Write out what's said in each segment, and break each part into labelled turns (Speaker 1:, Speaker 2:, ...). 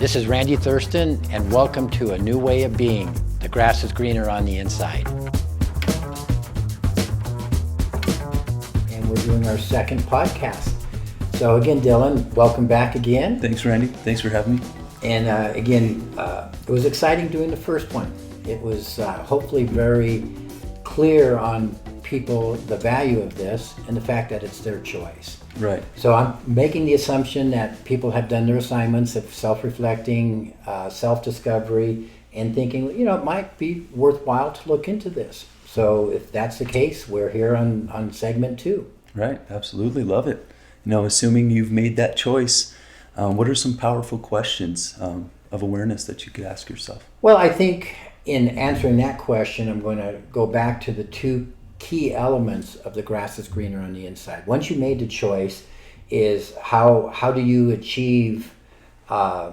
Speaker 1: This is Randy Thurston, and welcome to A New Way of Being. The grass is greener on the inside. And we're doing our second podcast. So again, Dylan, welcome back again.
Speaker 2: Thanks, Randy. Thanks for having me.
Speaker 1: And it was exciting doing the first one. It was hopefully very clear on people the value of this and the fact that it's their choice.
Speaker 2: Right.
Speaker 1: So I'm making the assumption that people have done their assignments of self-reflecting, self-discovery, and thinking, it might be worthwhile to look into this. So if that's the case, we're here on segment 2.
Speaker 2: Right. Absolutely. Love it. Assuming you've made that choice, what are some powerful questions of awareness that you could ask yourself?
Speaker 1: Well, I think in answering that question, I'm going to go back to the two key elements of the grass is greener on the inside. Once you made the choice, is how do you achieve the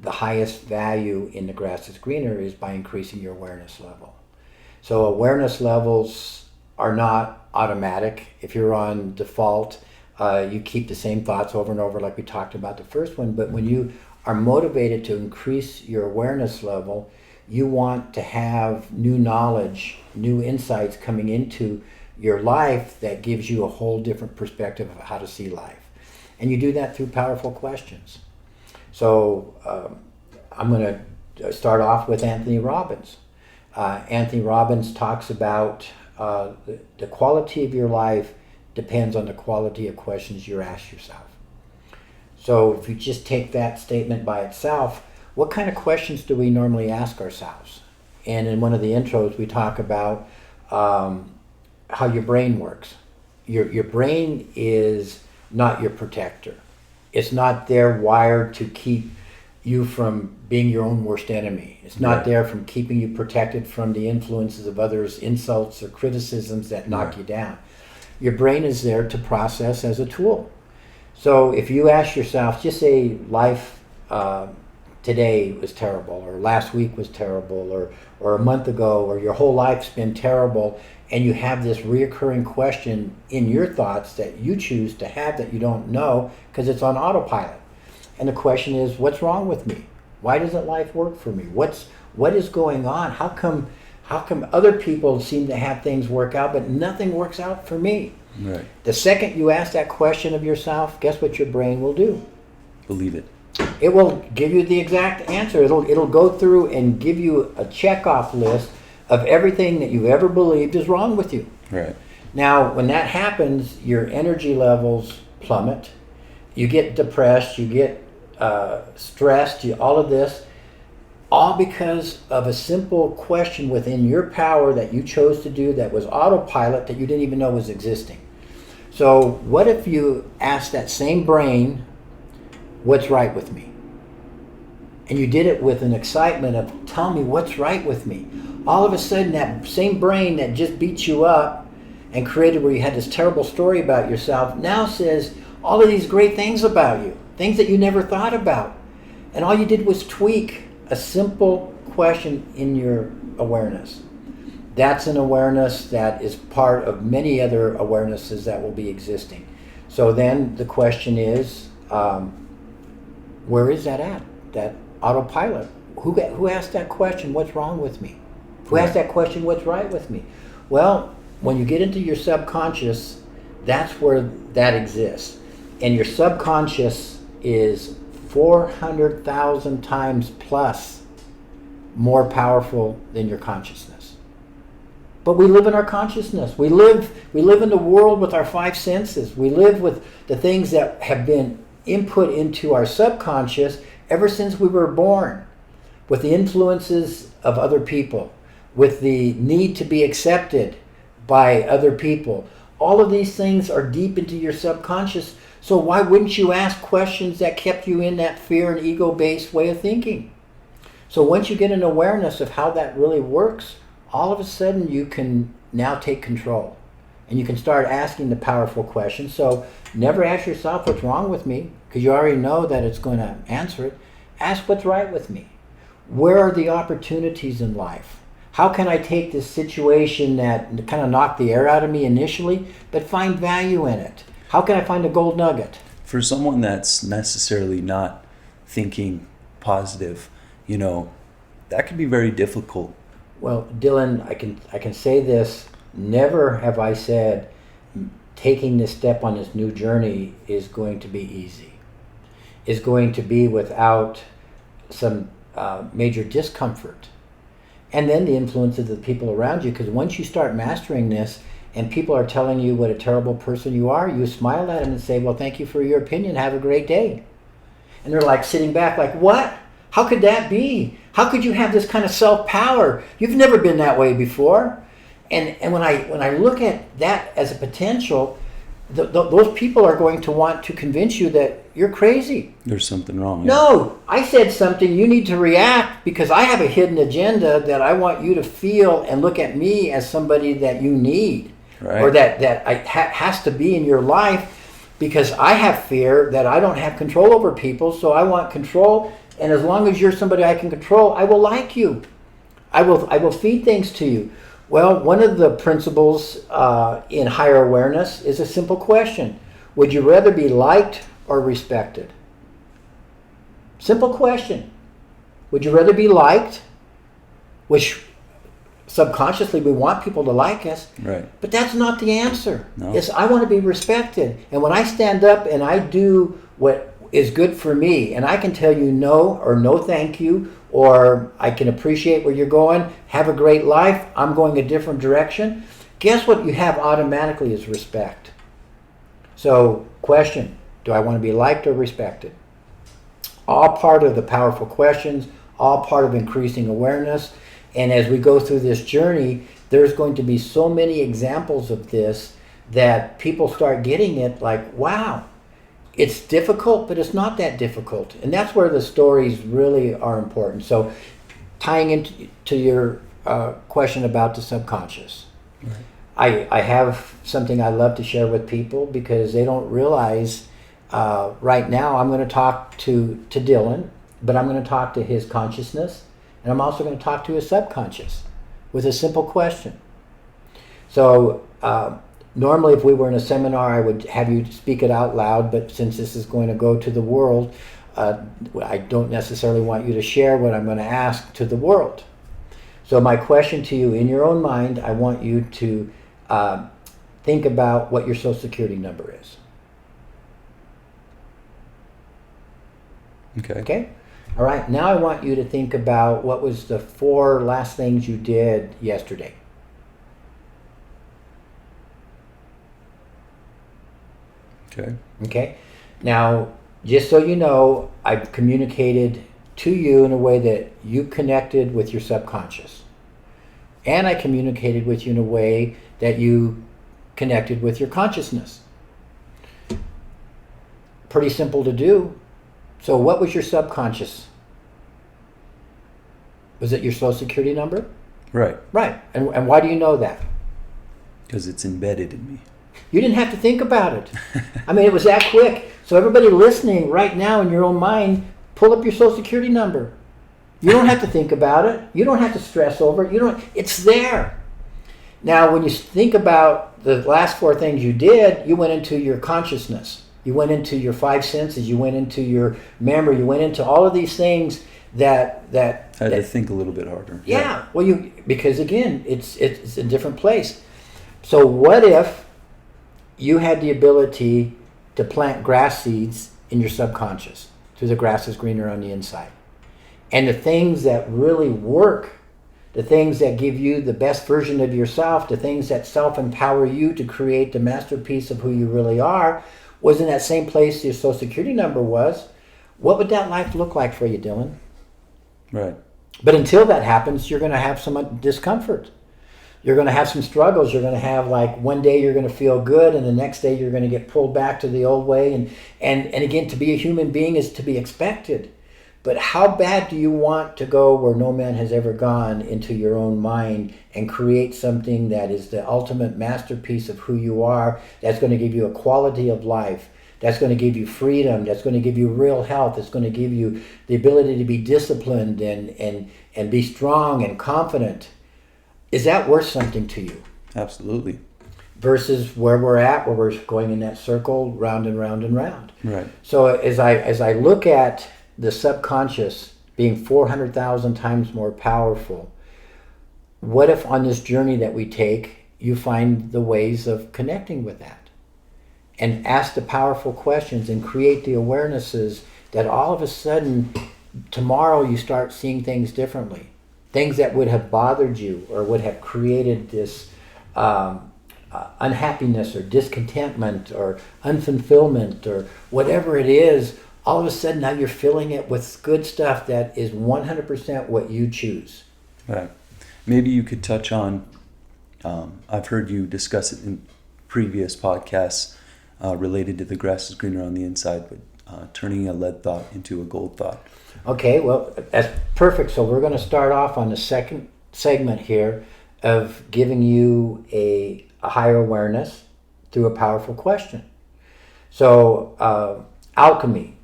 Speaker 1: highest value in the grass is greener is by increasing your awareness level. So awareness levels are not automatic. If you're on default, you keep the same thoughts over and over like we talked about the first one, but when you are motivated to increase your awareness level, you want to have new knowledge, new insights coming into your life that gives you a whole different perspective of how to see life. And you do that through powerful questions. So I'm going to start off with Anthony Robbins. Anthony Robbins talks about the quality of your life depends on the quality of questions you ask yourself. So if you just take that statement by itself, what kind of questions do we normally ask ourselves? And in one of the intros, we talk about how your brain works. Your brain is not your protector. It's not there wired to keep you from being your own worst enemy. It's not there from keeping you protected from the influences of others' insults or criticisms that knock you down. Your brain is there to process as a tool. So if you ask yourself, just say life today was terrible, or last week was terrible, or a month ago, or your whole life's been terrible, and you have this reoccurring question in your thoughts that you choose to have that you don't know because it's on autopilot. And the question is, what's wrong with me? Why doesn't life work for me? What is going on? How come other people seem to have things work out, but nothing works out for me?
Speaker 2: Right.
Speaker 1: The second you ask that question of yourself, guess what your brain will do?
Speaker 2: Believe it.
Speaker 1: It will give you the exact answer. It'll go through and give you a checkoff list of everything that you've ever believed is wrong with you.
Speaker 2: Right.
Speaker 1: Now, when that happens, your energy levels plummet. You get depressed. You get stressed. All of this, all because of a simple question within your power that you chose to do that was autopilot that you didn't even know was existing. So what if you ask that same brain, what's right with me? And you did it with an excitement of, tell me what's right with me. All of a sudden, that same brain that just beat you up and created where you had this terrible story about yourself now says all of these great things about you, things that you never thought about. And all you did was tweak a simple question in your awareness. That's an awareness that is part of many other awarenesses that will be existing. So then the question is, where is that at? That autopilot. Who asked that question, what's wrong with me? Who asked that question, what's right with me? Well, when you get into your subconscious, that's where that exists. And your subconscious is 400,000 times plus more powerful than your consciousness. But we live in our consciousness. We live in the world with our 5 senses. We live with the things that have been input into our subconscious ever since we were born, with the influences of other people, with the need to be accepted by other people. All of these things are deep into your subconscious, so why wouldn't you ask questions that kept you in that fear and ego-based way of thinking? So once you get an awareness of how that really works, all of a sudden you can now take control. And you can start asking the powerful questions. So never ask yourself what's wrong with me, because you already know that it's going to answer it. Ask what's right with me. Where are the opportunities in life? How can I take this situation that kind of knocked the air out of me initially, but find value in it? How can I find a gold nugget?
Speaker 2: For someone that's necessarily not thinking positive, that can be very difficult.
Speaker 1: Well, Dylan, I can say this. Never have I said taking this step on this new journey is going to be easy. Is going to be without some major discomfort. And then the influence of the people around you, because once you start mastering this and people are telling you what a terrible person you are, you smile at them and say, well, thank you for your opinion. Have a great day. And they're like sitting back like, what? How could that be? How could you have this kind of self-power? You've never been that way before. And when I look at that as a potential, those people are going to want to convince you that you're crazy.
Speaker 2: There's something wrong.
Speaker 1: No, I said something, you need to react because I have a hidden agenda that I want you to feel and look at me as somebody that you need.
Speaker 2: Right.
Speaker 1: Or that has to be in your life, because I have fear that I don't have control over people, so I want control. And as long as you're somebody I can control, I will like you. I will feed things to you. Well, one of the principles in higher awareness is a simple question. Would you rather be liked or respected? Simple question. Would you rather be liked? Which subconsciously we want people to like us.
Speaker 2: Right.
Speaker 1: But that's not the answer.
Speaker 2: No.
Speaker 1: It's I want to be respected. And when I stand up and I do what is good for me, and I can tell you no or no thank you, or I can appreciate where you're going, have a great life, I'm going a different direction, guess what you have automatically is respect. So, question, do I want to be liked or respected? All part of the powerful questions, all part of increasing awareness. And as we go through this journey, there's going to be so many examples of this that people start getting it like, wow, it's difficult, but it's not that difficult. And that's where the stories really are important. So tying into your question about the subconscious, right. I have something I love to share with people because they don't realize right now I'm going to talk to Dylan, but I'm going to talk to his consciousness, and I'm also going to talk to his subconscious with a simple question. So normally, if we were in a seminar, I would have you speak it out loud, but since this is going to go to the world, I don't necessarily want you to share what I'm going to ask to the world. So my question to you, in your own mind, I want you to think about what your Social Security number is. Okay? All right, now I want you to think about what was the 4 last things you did yesterday. Okay. Now, just so you know, I've communicated to you in a way that you connected with your subconscious. And I communicated with you in a way that you connected with your consciousness. Pretty simple to do. So what was your subconscious? Was it your Social Security number?
Speaker 2: Right.
Speaker 1: Right. And why do you know that?
Speaker 2: Because it's embedded in me.
Speaker 1: You didn't have to think about it. I mean, it was that quick. So everybody listening right now in your own mind, pull up your Social Security number. You don't have to think about it. You don't have to stress over it. It's there. Now, when you think about the last 4 things you did, you went into your consciousness. You went into your 5 senses. You went into your memory. You went into all of these things that
Speaker 2: I had to think a little bit harder.
Speaker 1: Yeah. Well, because again, it's a different place. So what if you had the ability to plant grass seeds in your subconscious, so the grass is greener on the inside? And the things that really work, the things that give you the best version of yourself, the things that self-empower you to create the masterpiece of who you really are, was in that same place your Social Security number was. What would that life look like for you, Dylan?
Speaker 2: Right.
Speaker 1: But until that happens, you're going to have some discomfort. You're going to have some struggles. You're going to have, like, one day you're going to feel good, and the next day you're going to get pulled back to the old way. And again, to be a human being is to be expected. But how bad do you want to go where no man has ever gone into your own mind and create something that is the ultimate masterpiece of who you are, that's going to give you a quality of life, that's going to give you freedom, that's going to give you real health, that's going to give you the ability to be disciplined and be strong and confident? Is that worth something to you?
Speaker 2: Absolutely.
Speaker 1: Versus where we're at, where we're going in that circle round and round and round.
Speaker 2: Right.
Speaker 1: So as I look at the subconscious being 400,000 times more powerful, what if on this journey that we take, you find the ways of connecting with that? And ask the powerful questions and create the awarenesses that all of a sudden, tomorrow you start seeing things differently. Things that would have bothered you or would have created this unhappiness or discontentment or unfulfillment or whatever it is, all of a sudden now you're filling it with good stuff that is 100% what you choose.
Speaker 2: Right. Maybe you could touch on, I've heard you discuss it in previous podcasts related to the grass is greener on the inside, but turning a lead thought into a gold thought.
Speaker 1: Okay, well, that's perfect. So we're going to start off on the second segment here of giving you a higher awareness through a powerful question. So alchemy.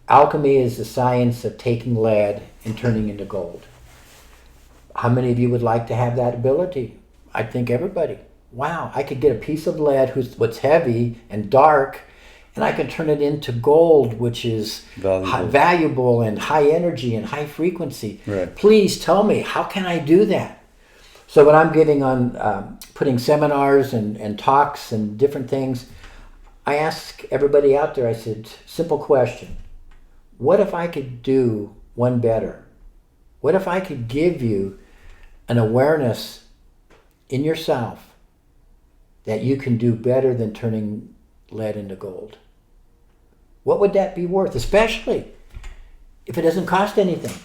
Speaker 1: Alchemy is the science of taking lead and turning into gold. How many of you would like to have that ability? I think everybody. Wow, I could get a piece of lead what's heavy and dark, and I can turn it into gold, which is valuable and high energy and high frequency.
Speaker 2: Right.
Speaker 1: Please tell me, how can I do that? So when I'm getting on, putting seminars and talks and different things, I ask everybody out there, I said, simple question. What if I could do one better? What if I could give you an awareness in yourself that you can do better than turning lead into gold? What would that be worth? Especially if it doesn't cost anything.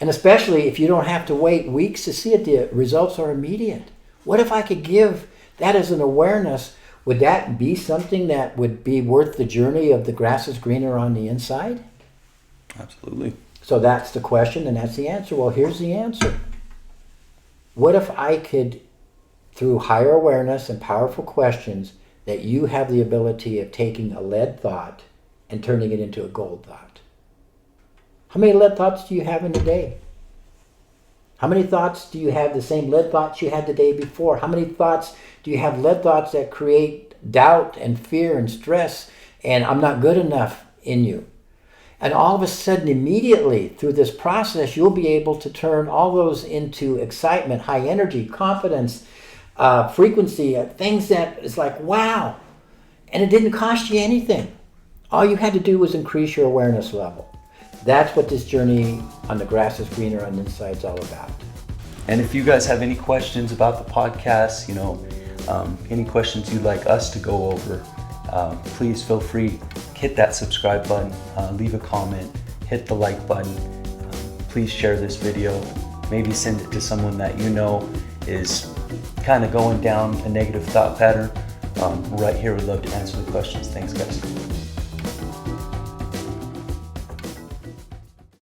Speaker 1: And especially if you don't have to wait weeks to see it, the results are immediate. What if I could give that as an awareness? Would that be something that would be worth the journey of the grass is greener on the inside?
Speaker 2: Absolutely.
Speaker 1: So that's the question and that's the answer. Well, here's the answer. What if I could, through higher awareness and powerful questions, that you have the ability of taking a lead thought and turning it into a gold thought? How many lead thoughts do you have in a day? How many thoughts do you have the same lead thoughts you had the day before? How many thoughts do you have lead thoughts that create doubt and fear and stress and I'm not good enough in you? And all of a sudden, immediately through this process, you'll be able to turn all those into excitement, high energy, confidence, frequency, things that is like, wow. And it didn't cost you anything. All you had to do was increase your awareness level. That's what this journey on the grass is greener on the inside is all about.
Speaker 2: And if you guys have any questions about the podcast, any questions you'd like us to go over, please feel free, hit that subscribe button, leave a comment, hit the like button. Please share this video. Maybe send it to someone that you know is kind of going down a negative thought pattern. Right here, we'd love to answer the questions. Thanks, guys.